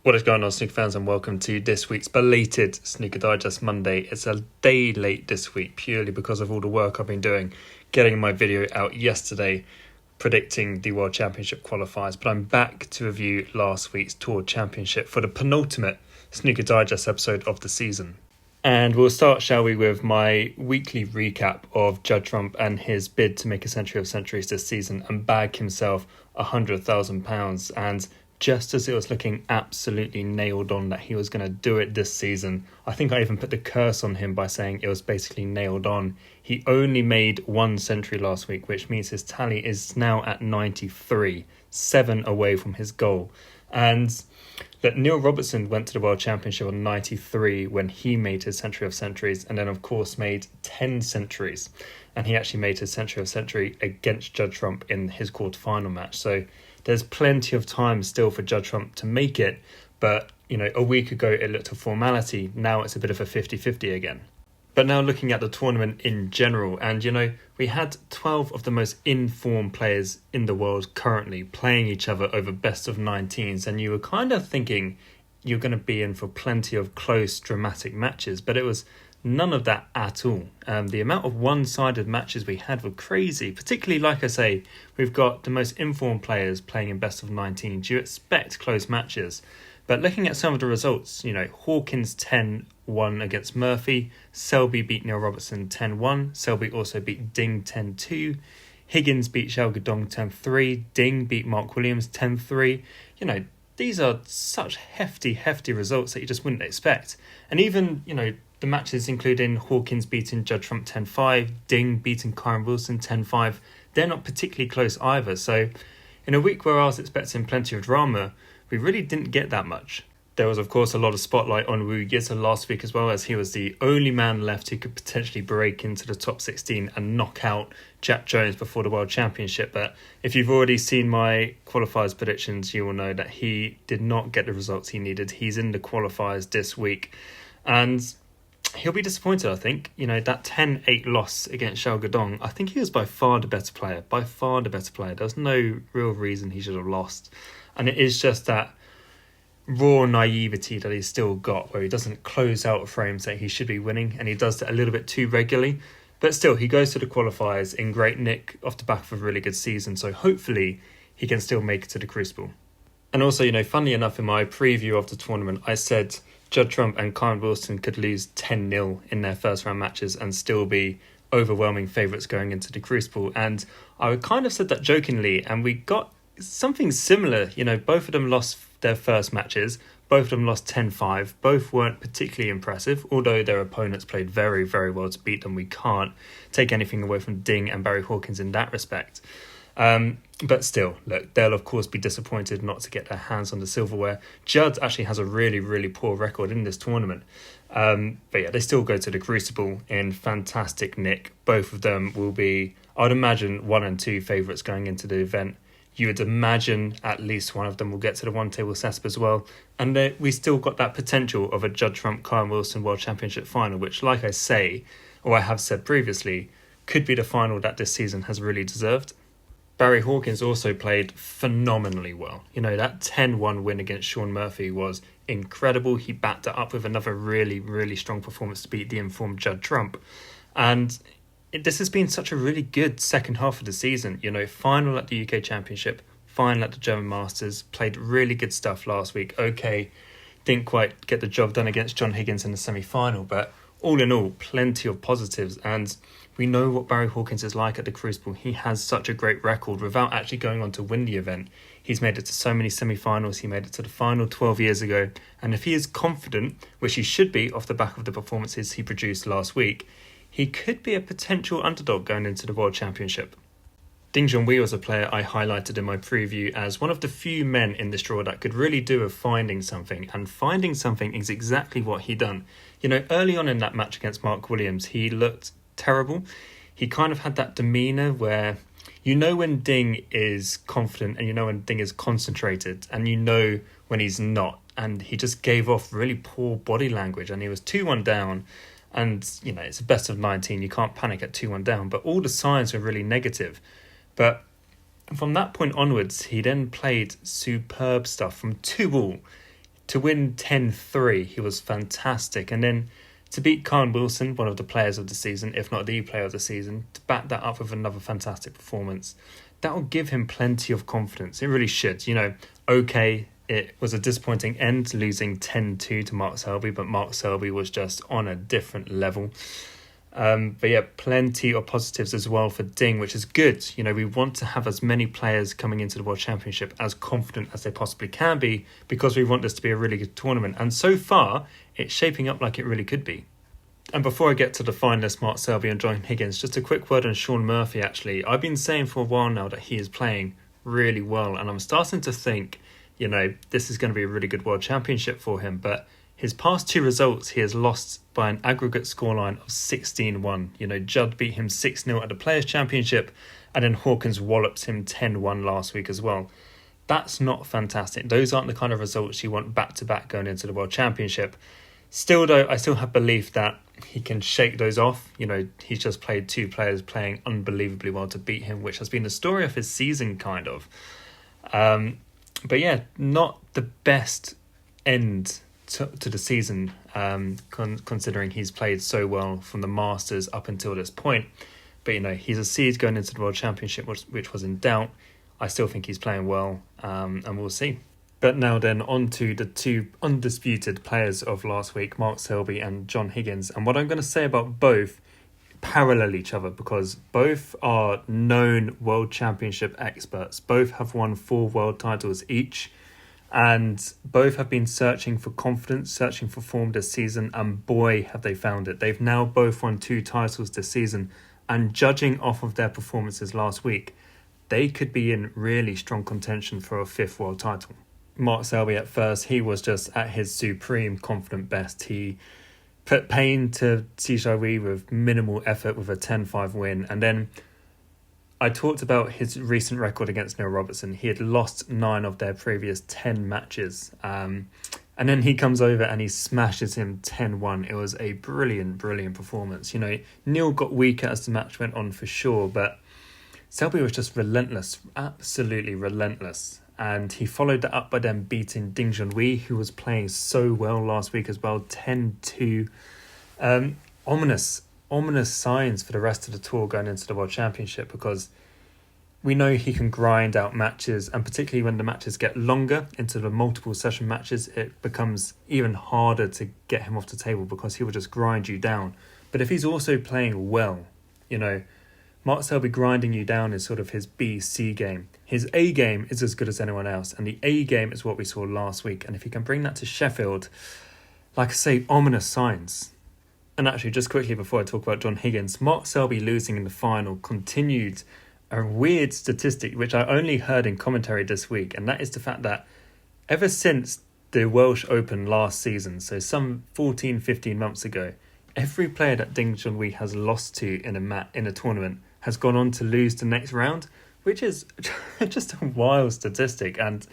What is going on, snooker fans, and welcome to this week's belated Snooker Digest Monday. It's a day late this week purely because of all the work I've been doing, getting my video out yesterday, predicting the World Championship qualifiers. But I'm back to review last week's Tour Championship for the penultimate Snooker Digest episode of the season. And we'll start, shall we, with my weekly recap of Judd Trump and his bid to make a century of centuries this season and bag himself £100,000. And just as it was looking absolutely nailed on that he was going to do it this season, I think I even put the curse on him by saying it was basically nailed on. He only made one century last week, which means his tally is now at 93, 7 away from his goal. And that Neil Robertson went to the World Championship on 93 when he made his century of centuries, and then of course made 10 centuries. And he actually made his century of century against Judd Trump in his quarterfinal match. So there's plenty of time still for Judd Trump to make it. But, a week ago it looked a formality. Now it's a bit of a 50-50 again. But now looking at the tournament in general, and we had 12 of the most in-form players in the world currently playing each other over best of 19s, and you were kind of thinking you're going to be in for plenty of close, dramatic matches, but it was none of that at all. The amount of one-sided matches we had were crazy, particularly, like I say, we've got the most informed players playing in best of 19s. You expect close matches. But looking at some of the results, Hawkins 10-1 against Murphy. Selby beat Neil Robertson 10-1. Selby also beat Ding 10-2. Higgins beat Xiao Guodong 10-3. Ding beat Mark Williams 10-3. These are such hefty results that you just wouldn't expect. And even, the matches including Hawkins beating Judd Trump 10-5, Ding beating Kyren Wilson 10-5, they're not particularly close either. So in a week where I was expecting plenty of drama, we really didn't get that much. There was, of course, a lot of spotlight on Wu Yizha last week as well, as he was the only man left who could potentially break into the top 16 and knock out Jack Jones before the World Championship. But if you've already seen my qualifiers predictions, you will know that he did not get the results he needed. He's in the qualifiers this week. And he'll be disappointed, I think. That 10-8 loss against Xiao Guodong, I think he was by far the better player. There's no real reason he should have lost. And it is just that raw naivety that he's still got, where he doesn't close out frames that he should be winning, and he does that a little bit too regularly. But still, he goes to the qualifiers in great nick off the back of a really good season, so hopefully he can still make it to the crucible. And also, funnily enough, in my preview of the tournament, I said Judd Trump and Kyren Wilson could lose 10-0 in their first round matches and still be overwhelming favourites going into the crucible. And I kind of said that jokingly, and we got something similar. Both of them lost their first matches. Both of them lost 10-5. Both weren't particularly impressive, although their opponents played very, very well to beat them. We can't take anything away from Ding and Barry Hawkins in that respect. But still, look, they'll of course be disappointed not to get their hands on the silverware. Judd actually has a really, really poor record in this tournament. But yeah, they still go to the crucible in fantastic nick. Both of them will be, I'd imagine, 1 and 2 favourites going into the event. You would imagine at least one of them will get to the one-table setup as well. And we still got that potential of a Judd Trump, Kyren Wilson World Championship final, which, like I say, or I have said previously, could be the final that this season has really deserved. Barry Hawkins also played phenomenally well. That 10-1 win against Shaun Murphy was incredible. He backed it up with another really, really strong performance to beat the informed Judd Trump. And this has been such a really good second half of the season. Final at the UK Championship, final at the German Masters, played really good stuff last week. Okay, didn't quite get the job done against John Higgins in the semi-final, but all in all, plenty of positives. And we know what Barry Hawkins is like at the Crucible. He has such a great record without actually going on to win the event. He's made it to so many semi-finals. He made it to the final 12 years ago. And if he is confident, which he should be off the back of the performances he produced last week, he could be a potential underdog going into the World Championship. Ding Junhui was a player I highlighted in my preview as one of the few men in this draw that could really do with finding something, and finding something is exactly what he done. Early on in that match against Mark Williams, he looked terrible. He kind of had that demeanour where when Ding is confident and when Ding is concentrated, and when he's not, and he just gave off really poor body language, and he was 2-1 down. And, it's a best of 19. You can't panic at 2-1 down. But all the signs were really negative. But from that point onwards, he then played superb stuff from 2-all. to win 10-3, he was fantastic. And then to beat Khan Wilson, one of the players of the season, if not the player of the season, to back that up with another fantastic performance, that will give him plenty of confidence. It really should. Okay, it was a disappointing end, losing 10-2 to Mark Selby, but Mark Selby was just on a different level. But yeah, plenty of positives as well for Ding, which is good. We want to have as many players coming into the World Championship as confident as they possibly can be, because we want this to be a really good tournament. And so far, it's shaping up like it really could be. And before I get to the finalists, Mark Selby and John Higgins, just a quick word on Sean Murphy, actually. I've been saying for a while now that he is playing really well, and I'm starting to think, this is going to be a really good World Championship for him. But his past 2 results, he has lost by an aggregate scoreline of 16-1. Judd beat him 6-0 at the Players' Championship, and then Hawkins walloped him 10-1 last week as well. That's not fantastic. Those aren't the kind of results you want back-to-back going into the World Championship. Still, though, I still have belief that he can shake those off. He's just played 2 players playing unbelievably well to beat him, which has been the story of his season, kind of. But yeah, not the best end to the season, considering he's played so well from the Masters up until this point. But he's a seed going into the World Championship, which was in doubt. I still think he's playing well, and we'll see. But now then, on to the 2 undisputed players of last week, Mark Selby and John Higgins. And what I'm going to say about both parallel each other, because both are known World Championship experts. Both have won 4 world titles each. And both have been searching for confidence, searching for form this season, and boy, have they found it. They've now both won 2 titles this season, and judging off of their performances last week, they could be in really strong contention for a 5th world title. Mark Selby at first, he was just at his supreme confident best. He put pain to Tijai with minimal effort with a 10-5 win, and then I talked about his recent record against Neil Robertson. He had lost 9 of their previous 10 matches. And then he comes over and he smashes him 10-1. It was a brilliant, brilliant performance. Neil got weaker as the match went on for sure, but Selby was just relentless, absolutely relentless. And he followed that up by then beating Ding Junhui, who was playing so well last week as well, 10-2. Ominous signs for the rest of the tour going into the World Championship, because we know he can grind out matches, and particularly when the matches get longer into the multiple session matches, it becomes even harder to get him off the table, because he will just grind you down. But if he's also playing well, Mark Selby grinding you down is sort of his B-C game. His A game is as good as anyone else, and the A game is what we saw last week. And if he can bring that to Sheffield, like I say, ominous signs. And actually, just quickly before I talk about John Higgins, Mark Selby losing in the final continued a weird statistic, which I only heard in commentary this week, and that is the fact that ever since the Welsh Open last season, so some 14, 15 months ago, every player that Ding Junhui has lost to in a tournament has gone on to lose the next round, which is just a wild statistic. And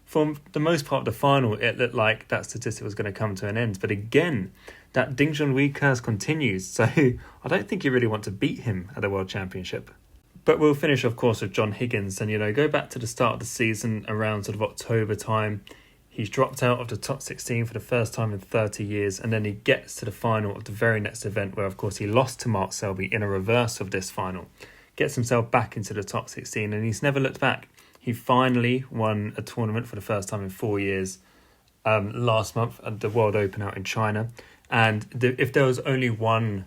for the most part of the final, it looked like that statistic was going to come to an end. But again, that Ding Junhui curse continues, so I don't think you really want to beat him at the World Championship. But we'll finish, of course, with John Higgins, and go back to the start of the season around sort of October time. He's dropped out of the top 16 for the first time in 30 years, and then he gets to the final of the very next event, where, of course, he lost to Mark Selby in a reverse of this final. Gets himself back into the top 16, and he's never looked back. He finally won a tournament for the first time in 4 years last month at the World Open out in China. And if there was only one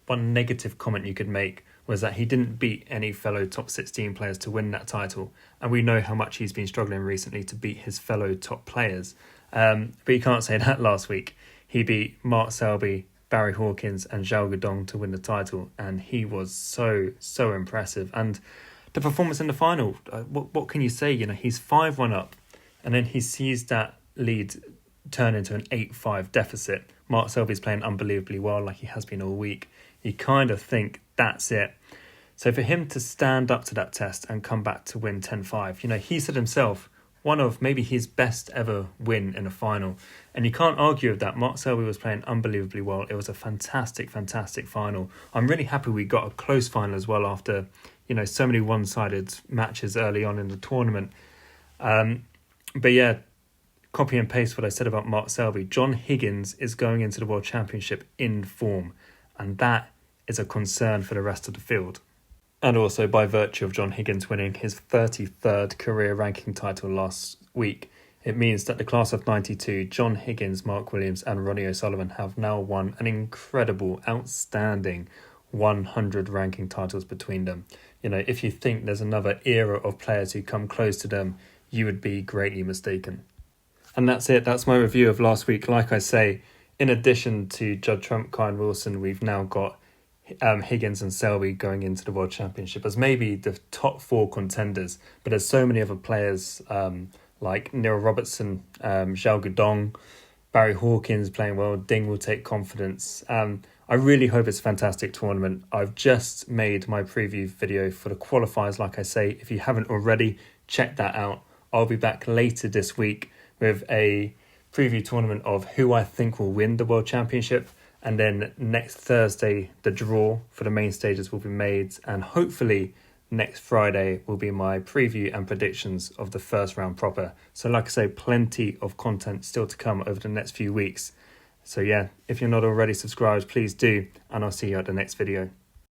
negative comment you could make, was that he didn't beat any fellow top 16 players to win that title. And we know how much he's been struggling recently to beat his fellow top players. But you can't say that last week. He beat Mark Selby, Barry Hawkins and Zhao Guodong to win the title. And he was so impressive. And the performance in the final, what can you say? He's 5-1 up. And then he sees that lead turn into an 8-5 deficit. Mark Selby's playing unbelievably well, like he has been all week. You kind of think that's it. So for him to stand up to that test and come back to win 10-5, he said himself, one of maybe his best ever win in a final. And you can't argue with that. Mark Selby was playing unbelievably well. It was a fantastic final. I'm really happy we got a close final as well after, so many one-sided matches early on in the tournament. But yeah, copy and paste what I said about Mark Selby. John Higgins is going into the World Championship in form, and that is a concern for the rest of the field. And also, by virtue of John Higgins winning his 33rd career ranking title last week, it means that the class of 92, John Higgins, Mark Williams and Ronnie O'Sullivan have now won an incredible, outstanding 100 ranking titles between them. You know, if you think there's another era of players who come close to them, you would be greatly mistaken. And that's it. That's my review of last week. Like I say, in addition to Judd Trump, Kyle Wilson, we've now got Higgins and Selby going into the World Championship as maybe the top 4 contenders. But there's so many other players like Neil Robertson, Zhao Gudong, Barry Hawkins playing well. Ding will take confidence. I really hope it's a fantastic tournament. I've just made my preview video for the qualifiers. Like I say, if you haven't already, check that out. I'll be back later this week with a preview tournament of who I think will win the World Championship. And then next Thursday, the draw for the main stages will be made. And hopefully next Friday will be my preview and predictions of the first round proper. So like I say, plenty of content still to come over the next few weeks. So yeah, if you're not already subscribed, please do. And I'll see you at the next video.